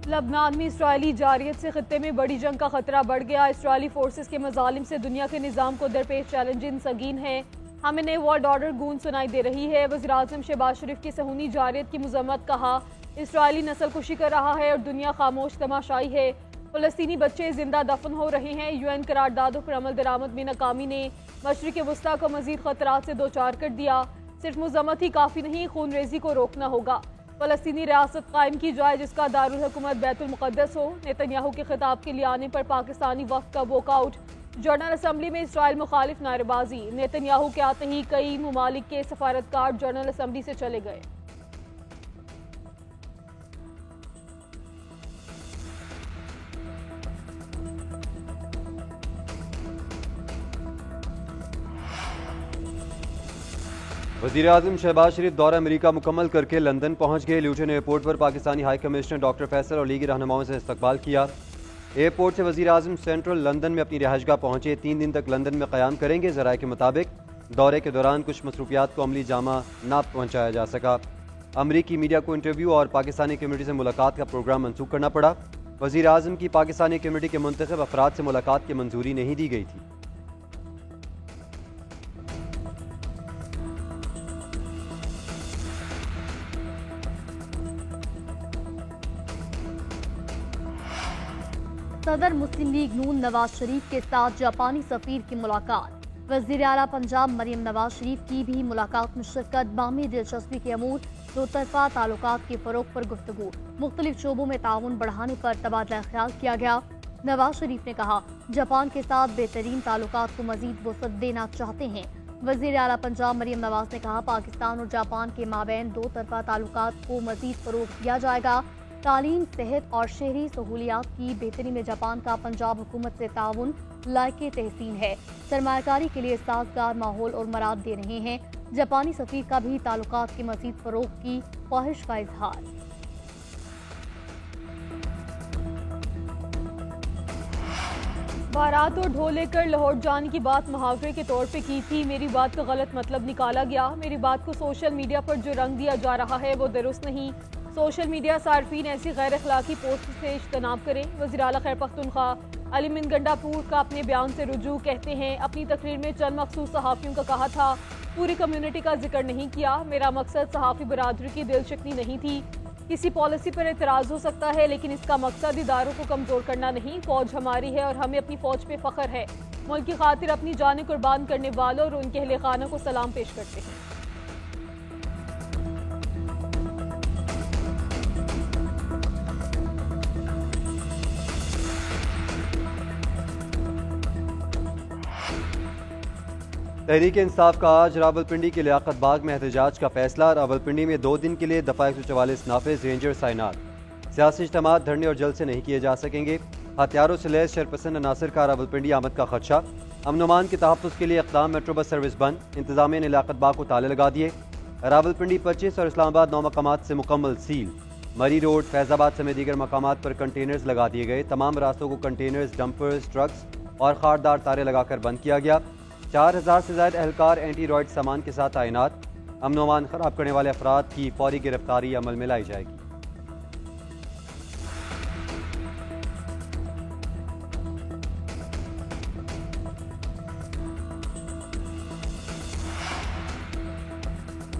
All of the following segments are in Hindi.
लबनान में इसराइली जारियत से खत्ते में बड़ी जंग का खतरा बढ़ गया। इसराइली फोर्सेस के मजालिम से दुनिया के निज़ाम को दरपेश चैलेंजिंग संगीन है। हमें नए वर्ल्ड ऑर्डर गूंज सुनाई दे रही है। वज़ीर आज़म शहबाज शरीफ की सहूनी जारियत की मजम्मत, कहा इसराइली नस्लकुशी कर रहा है और दुनिया खामोश तमाशाई है। फ़लस्तीनी बच्चे जिंदा दफन हो रहे हैं। UN करारदादों पर अमल दरामद में नाकामी ने मशरिक़ वस्ता को मजीद खतरात से दो चार कर दिया। सिर्फ मजम्मत ही काफ़ी नहीं, खून रेजी को रोकना होगा। फ़लस्तीनी रियासत कायम की जाए जिसका दारुल हुकूमत बैतुल मुक़द्दस हो। नेतन्याहू के खिताब के लिए आने पर पाकिस्तानी वफ़द का वॉकआउट। जनरल असम्बली में इसराइल मुखालिफ नारेबाजी। नेतन्याहू के आते ही कई ममालिक के सफारतकार जनरल असम्बली से चले गए। वज़ीर आज़म शहबाज शरीफ दौरा अमेरिका मुकम्मल करके लंदन पहुंच गए। ल्यूटन एयरपोर्ट पर Pakistani high commissioner doctor Faisal और लीगी रहनुमाओं से इस्तकबाल किया। एयरपोर्ट से वज़ीर आज़म सेंट्रल लंदन में अपनी रिहाइशगाह पहुंचे। 3 दिन तक लंदन में क़याम करेंगे। ज़राए के मुताबिक दौरे के दौरान कुछ मसरूफियात को अमली जामा ना पहुँचाया जा सका। अमरीकी मीडिया को इंटरव्यू और पाकिस्तानी कम्यूनिटी से मुलाकात का प्रोग्राम मनसूख करना पड़ा। वज़ीर आज़म की पाकिस्तानी कम्यूनिटी के मुंतखब अफराद से मुलाकात की मंजूरी नहीं दी गई थी। सदर मुस्लिम लीग नून नवाज शरीफ के साथ जापानी सफीर की मुलाकात। वज़ीर आला पंजाब मरियम नवाज शरीफ की भी मुलाकात में शिरकत। बामी दिलचस्पी के अमूर, दो तरफा ताल्लुकात के फरोग पर गुफ्तगू। मुख्तलिफ शोबों में ताउन बढ़ाने पर तबादला ख्याल किया गया। नवाज शरीफ ने कहा जापान के साथ बेहतरीन ताल्लुकात को मजीद वसअत देना चाहते हैं। वज़ीर आला पंजाब मरियम नवाज ने कहा पाकिस्तान और जापान के माबैन दो तरफा ताल्लुकात को मजीद फरोग दिया जाएगा। तालीम, सेहत और शहरी सहूलियात की बेहतरी में जापान का पंजाब हुकूमत से ताउन लायके तहसीन है। सरमायाकारी के लिए साजगार माहौल और मराद दे रहे हैं। जापानी सफीर का भी ताल्लुकात के मजीद फरोग की ख्वाहिश का इजहार। बारात और ढोल लेकर लाहौर जाने की बात मुहावरे के तौर पे की थी। मेरी बात का गलत मतलब निकाला गया। मेरी बात को सोशल मीडिया पर जो रंग दिया जा रहा है वो दुरुस्त नहीं। सोशल मीडिया सार्फिन ऐसी गैर अखलाकी पोस्ट से इज्तनाब करें। वज़ीर आला खैर पख्तूनख्वा अली गंडापुर का अपने बयान से रुजू, कहते हैं अपनी तकरीर में चंद मखसूस सहाफ़ियों का कहा था, पूरी कम्युनिटी का जिक्र नहीं किया। मेरा मकसद सहाफ़ी बरादरी की दिलशकनी नहीं थी। किसी पॉलिसी पर एतराज़ हो सकता है लेकिन इसका मकसद इदारों को कमज़ोर करना नहीं। फ़ौज हमारी है और हमें अपनी फ़ौज पे फ़ख्र है। मुल्क की खातिर अपनी जानें कुर्बान करने वालों और उनके अहले खाना को सलाम पेश करते हैं। तहरीक इंसाफ का आज रावलपिंडी के लियाकत बाग में एहतजाज का फैसला। रावलपिंडी में 2 दिन के लिए दफ़ा 144 नाफिज रेंजर साइनात। सियासी इज्तिमात, धरने और जल्से नहीं किए जा सकेंगे। हथियारों से लैस शरपसंद अनासर का रावलपिंडी आमद का खदशा। अमन के तहफ़्फ़ुज़ के लिए इक़दाम, मेट्रो बस सर्विस बंद। इंतज़ामिया ने लियाकत बाग को ताले लगा दिए। रावलपिंडी 25 और इस्लामाबाद 9 मकामात से मुकम्मल सील। मरी रोड, फैज़ाबाद समेत दीगर मकामात पर कंटेनर्स लगा दिए गए। तमाम रास्तों को कंटेनर्स, डंपर्स, ट्रक्स और खारदार तारे लगाकर बंद किया गया। 4000 से ज़ायद एहलकार एंटी रॉयड सामान के साथ तैनात। अमन खराब करने वाले अफराद की फौरी गिरफ्तारी अमल में लाई जाएगी।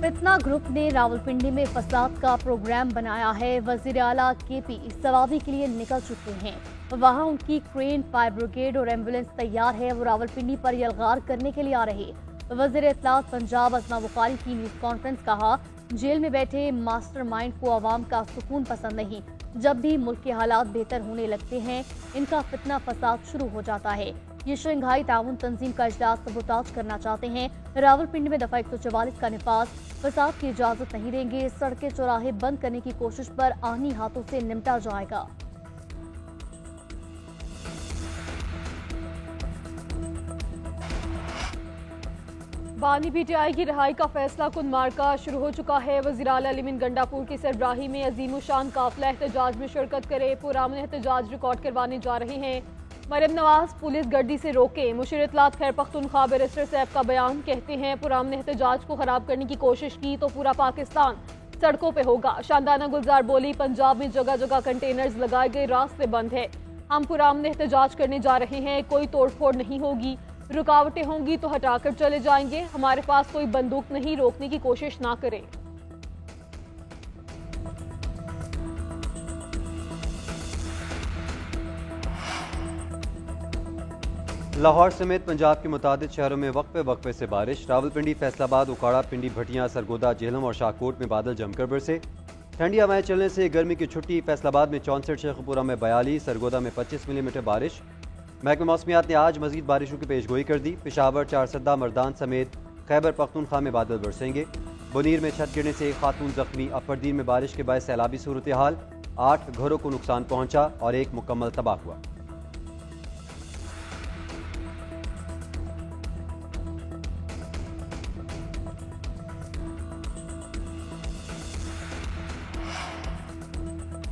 फितना ग्रुप ने रावलपिंडी में फसाद का प्रोग्राम बनाया है। वज़ीर आला KP सवाबी के लिए निकल चुके हैं। वहाँ उनकी क्रेन, फायर ब्रिगेड और एम्बुलेंस तैयार है। वो रावलपिंडी पर यलगार करने के लिए आ रहे। वज़ीर इत्तलात पंजाब असमा बुखारी की न्यूज़ कॉन्फ्रेंस, कहा जेल में बैठे मास्टरमाइंड को आवाम का सुकून पसंद नहीं। जब भी मुल्क के हालात बेहतर होने लगते हैं इनका फितना फसाद शुरू हो जाता है। ये शंघाई ताउन तंजीम का इजलास सबूताज करना चाहते हैं। रावलपिंडी में दफ़ा 144 का निफाज, फसाद की इजाज़त नहीं देंगे। सड़कें चौराहे बंद करने की कोशिश पर आनी हाथों से निपटा जाएगा। बानी PTI की रिहाई का फैसला कुन मार्का शुरू हो चुका है। वज़ीर आला अली गंडापुर की सरबराही में अजीम शान काफिला एहतजाज में शिरकत करे। पुराने एहतजाज रिकॉर्ड करवाने जा रहे हैं। मरियम नवाज पुलिस गर्दी से रोके। मुशीर इत्तलात खैर पख्तूनख्वा बैरिस्टर सैफ का बयान, कहते हैं पुराने एहतजाज को खराब करने की कोशिश की तो पूरा पाकिस्तान सड़कों पे होगा। शांदाना गुलजार बोली, पंजाब में जगह जगह कंटेनर्स लगाए गए, रास्ते बंद है। हम पुरामन एहतजाज करने जा रहे हैं, कोई तोड़फोड़ नहीं होगी, रुकावटें होंगी तो हटाकर चले जाएंगे। हमारे पास कोई बंदूक नहीं, रोकने की कोशिश ना करें। लाहौर समेत पंजाब के मुतादिद शहरों में वक्फे वक्फे से बारिश। रावलपिंडी, फैसलाबाद, उकाड़ा, पिंडी, भटियां, सरगोदा, जेहलम और शाहकोट में बादल जमकर बरसे। ठंडी हवाएं चलने से गर्मी की छुट्टी। फैसलाबाद में 64, शेखपुरा में 42, सरगोदा में 25 मिलीमीटर बारिश। महकमा मौसमियात ने आज मजीद बारिशों की पेशगोई कर दी। पेशावर, चारसद्दा, मर्दान समेत खैबर पख्तूनख्वा में बादल बरसेंगे। बुनीर में छत गिरने से एक खातून जख्मी। अफरदीन में बारिश के बाद सैलाबी सूरत हाल, 8 घरों को नुकसान पहुंचा और एक मुकम्मल तबाह हुआ।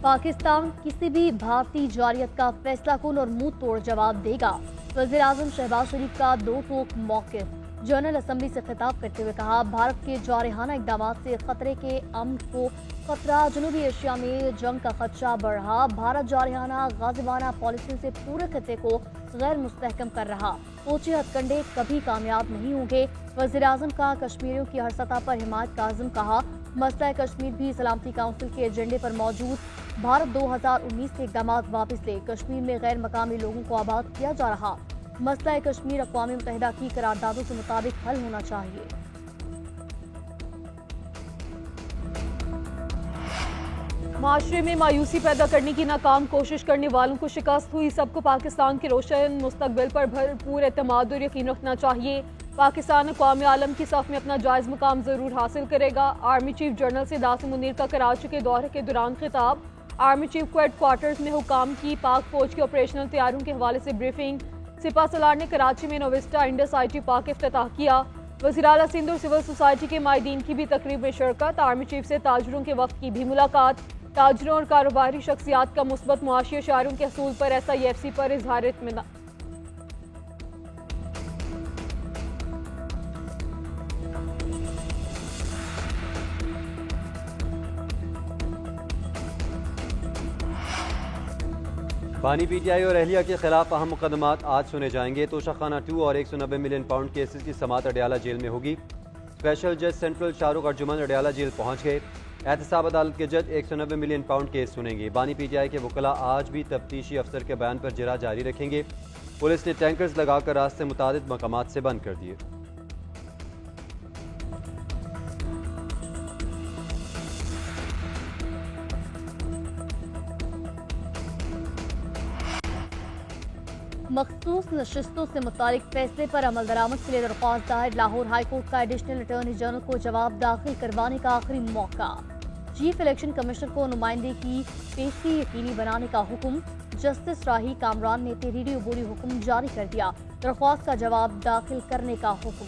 पाकिस्तान किसी भी भारतीय जारियत का फैसला कुन और मुंह तोड़ जवाब देगा। वज़ीर-ए-आज़म शहबाज शरीफ का दो टोक मौक़िफ़। जनरल असम्बली से खिताब करते हुए कहा, भारत के जारहाना इक़दामात से खतरे के अमन को खतरा। जनूबी एशिया में जंग का खदशा बढ़ रहा। भारत जारहाना गाज़िबाना पॉलिसी से पूरे खिते को गैर मुस्तहकम कर रहा। ऊंचे हथकंडे कभी कामयाब नहीं होंगे। वज़ीर-ए-आज़म का कश्मीरियों की हर सतह पर हिमायत का आज़म। कहा, मसला कश्मीर भी सलामती काउंसिल के एजेंडे पर मौजूद। भारत 2019 के इक़दामात वापस ले कश्मीर में गैर मकामी लोगों को आबाद किया जा रहा। मसला कश्मीर अक़वाम मुत्तहिदा की करारदादों के मुताबिक हल होना चाहिए। माशरे में मायूसी पैदा करने की नाकाम कोशिश करने वालों को शिकस्त हुई। सबको पाकिस्तान के रोशन मुस्तकबिल पर भरपूर एतमाद और यकीन रखना चाहिए। पाकिस्तान अक़वाम आलम की सफ में अपना जायज़ मुकाम ज़रूर हासिल करेगा। आर्मी चीफ जनरल से दासिम मुनीर का कराची के दौरे के दौरान खिताब। आर्मी चीफ को हेडक्वार्टर्स में हुकाम की पाक फौज की ऑपरेशनल तैयारियों के हवाले से ब्रीफिंग। सिपा सलार ने कराची में नोविस्टा इंडस IT पार्क इफ्तिताह किया। वज़ीर आला सिंध और सिविल सोसाइटी के माहिदीन की भी तकरीब में शिरकत। आर्मी चीफ से ताजरों के वक्त की भी मुलाकात। ताजरों और कारोबारी शख्सियात का मुस्बत मुआशी इशारों के असूल पर SIFC पर इजहार इत्मीनान। बानी PTI और अहलिया के खिलाफ अहम मुकदमात आज सुने जाएंगे। तोशा खाना 2 और 190 मिलियन पाउंड केसेस की समाअत अडयाला जेल में होगी। स्पेशल जज सेंट्रल शाहरुख अर्जुमन अडयाला जेल पहुंच गए। एहतसाब अदालत के जज 190 मिलियन पाउंड केस सुनेंगे। बानी PTI के वकला आज भी तफ्तीशी अफसर के बयान पर जिरा जारी रखेंगे। पुलिस ने टैंकर्स लगाकर रास्ते मुतादिद मकामात से बंद कर दिए। मखसूस नशिस्तों से मुतालिक फैसले पर अमल दरामद के लिए दरख्वास्त दायर। लाहौर हाईकोर्ट का एडिशनल अटॉर्नी जनरल को जवाब दाखिल करवाने का आखिरी मौका। चीफ इलेक्शन कमिश्नर को नुमाइंदे की पेशगी यकीनी बनाने का हुक्म। जस्टिस राही कामरान ने तहरीरी अबूरी हुक्म जारी कर दिया। दरख्वास्त का जवाब दाखिल करने का हुक्म।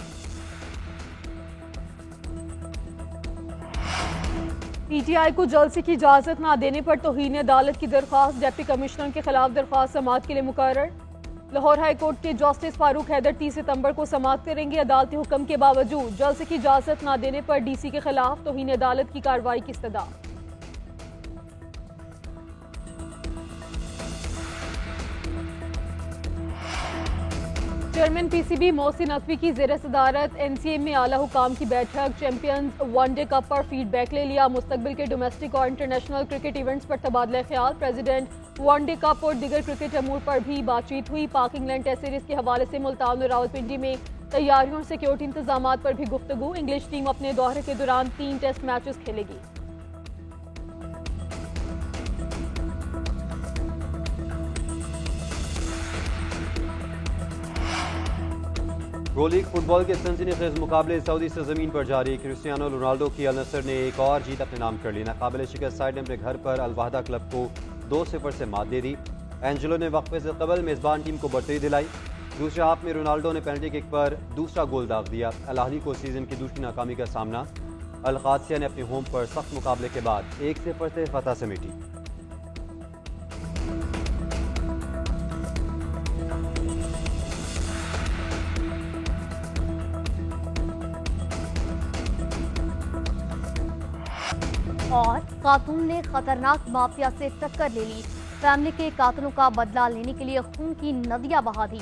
PTI को जलसे की इजाजत न देने पर तौहीन अदालत की दरख्वास्त। डिप्टी कमिश्नर के खिलाफ दरख्वास्त समाअत के लिए मुकर्रर। लाहौर हाईकोर्ट के जस्टिस फारूक हैदर 30 सितंबर को समाअत करेंगे। अदालती हुक्म के बावजूद जलसे की इजाजत न देने पर DC के खिलाफ तौहीन अदालत की कार्रवाई की इस्तदा। चेयरमैन PCB मोहसिन नकवी की ज़ेर सदारत NCA में आला हुकाम की बैठक। चैंपियंस वनडे कप पर फीडबैक ले लिया। मुस्तकबिल के डोमेस्टिक और इंटरनेशनल क्रिकेट इवेंट्स पर तबादला ख्याल। प्रेसिडेंट वनडे कप और दीगर क्रिकेट अमूर पर भी बातचीत हुई। पाक इंग्लैंड टेस्ट सीरीज के हवाले से मुल्तान और रावलपिंडी में तैयारियों और सिक्योरिटी इंतजाम पर भी गुफ्तगू। इंग्लिश टीम अपने दौरे के दौरान 3 टेस्ट मैचेस खेलेगी। प्रो लीग फुटबॉल के सनसनीखेज मुकाबले सऊदी सरजमीन पर जारी। क्रिस्टियानो रोनाल्डो की अल नसर ने एक और जीत अपने नाम कर ली। नाकाबिल शिकस्त साइड ने अपने घर पर अल वहदा क्लब को 2-0 से मात दे दी। एंजेलो ने वक्फे से कबल मेजबान टीम को बढ़तरी दिलाई। दूसरे हाफ में रोनाल्डो ने पेनल्टी किक पर दूसरा गोल दाग दिया। अल अहली को सीजन की दूसरी नाकामी का सामना। अल कादसिया ने अपने होम पर सख्त मुकाबले के बाद 1-0 से फतह समेटी। और खातून ने खतरनाक माफिया से टक्कर ले ली, फैमिली के कातिलों का बदला लेने के लिए खून की नदियां बहा दी।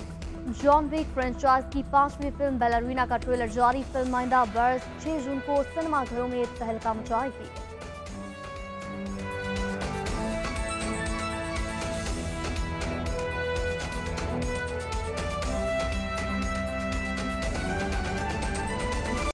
जॉन विक फ्रेंचाइज की 5वीं फिल्म बैलरीना का ट्रेलर जारी। फिल्म आइंदा बरस 6 जून को सिनेमाघरों में तहलका मचाएगी।